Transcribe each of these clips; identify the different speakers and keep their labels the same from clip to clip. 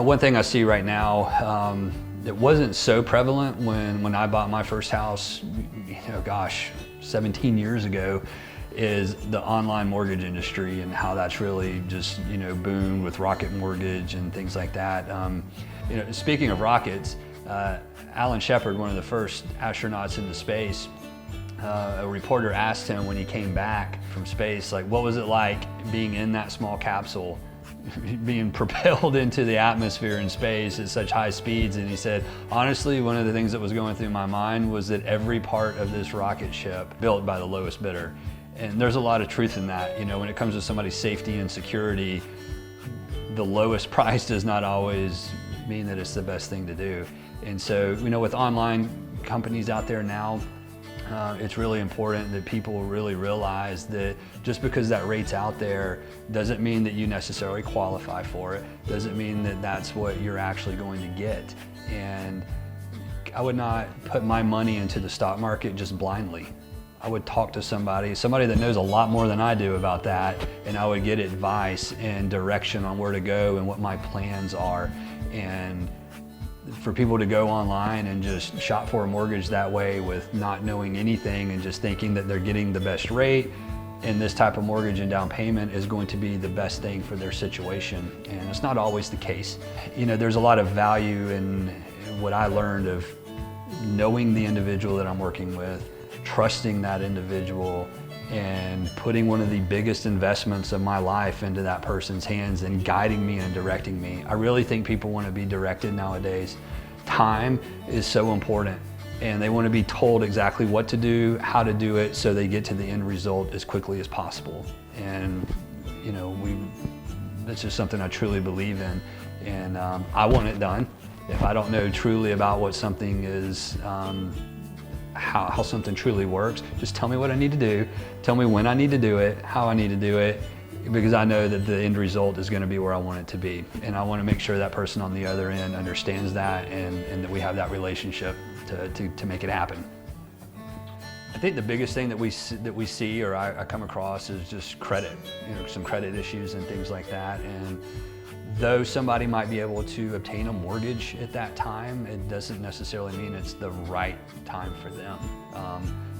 Speaker 1: One thing I see right now, it wasn't so prevalent when I bought my first house, gosh, 17 years ago, is the online mortgage industry and how that's really just, boomed with Rocket Mortgage and things like that. Speaking of rockets, Alan Shepard, one of the first astronauts into space, a reporter asked him when he came back from space, like, what was it like being in that small capsule, being propelled into the atmosphere in space at such high speeds? And he said, honestly, one of the things that was going through my mind was that every part of this rocket ship built by the lowest bidder. And there's a lot of truth in that. When it comes to somebody's safety and security, the lowest price does not always mean that it's the best thing to do. And so, with online companies out there now, it's really important that people really realize that just because that rate's out there doesn't mean that you necessarily qualify for it, doesn't mean that that's what you're actually going to get. And I would not put my money into the stock market just blindly. I would talk to somebody that knows a lot more than I do about that, and I would get advice and direction on where to go and what my plans are. And for people to go online and just shop for a mortgage that way with not knowing anything and just thinking that they're getting the best rate and this type of mortgage and down payment is going to be the best thing for their situation. And it's not always the case. There's a lot of value in what I learned of knowing the individual that I'm working with, trusting that individual, and putting one of the biggest investments of my life into that person's hands and guiding me and directing me. I really think people want to be directed nowadays. Time is so important, and they want to be told exactly what to do, how to do it, so they get to the end result as quickly as possible. And that's just something I truly believe in, and I want it done. If I don't know truly about what something is, how something truly works, just tell me what I need to do, tell me when I need to do it, how I need to do it, because I know that the end result is going to be where I want it to be. And I want to make sure that person on the other end understands that, and that we have that relationship to make it happen. I think the biggest thing that we see or I come across is just credit, some credit issues and things like that. And though somebody might be able to obtain a mortgage at that time, it doesn't necessarily mean it's the right time for them.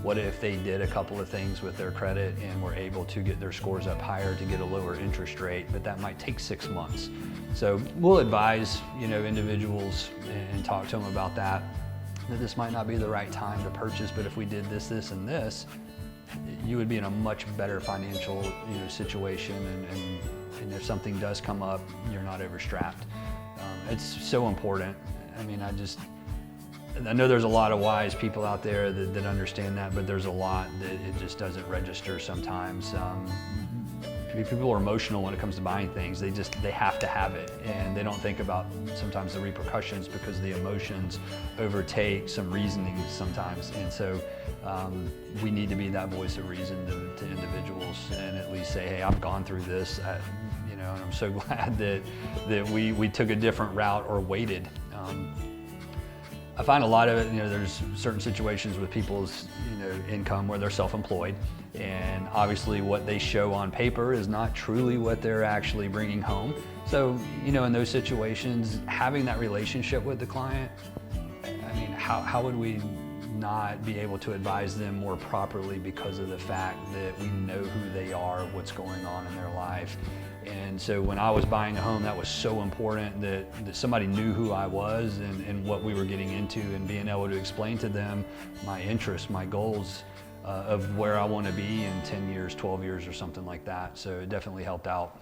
Speaker 1: What if they did a couple of things with their credit and were able to get their scores up higher to get a lower interest rate, but that might take 6 months. So we'll advise individuals and talk to them about that this might not be the right time to purchase, but if we did this, this, and this, you would be in a much better financial situation, and if something does come up, you're not overstrapped. It's so important. I mean, I know there's a lot of wise people out there that understand that, but there's a lot that it just doesn't register sometimes. People are emotional when it comes to buying things. They have to have it, and they don't think about sometimes the repercussions because the emotions overtake some reasoning sometimes. And so we need to be that voice of reason to individuals and at least say, hey, I've gone through this, and I'm so glad that we took a different route or waited. I find a lot of it, there's certain situations with people's, income where they're self-employed, and obviously what they show on paper is not truly what they're actually bringing home. So, in those situations, having that relationship with the client, I mean, how would we not be able to advise them more properly because of the fact that we know who they are, what's going on in their life. And so when I was buying a home, that was so important that somebody knew who I was and what we were getting into, and being able to explain to them my interests, my goals of where I want to be in 10 years, 12 years or something like that. So it definitely helped out.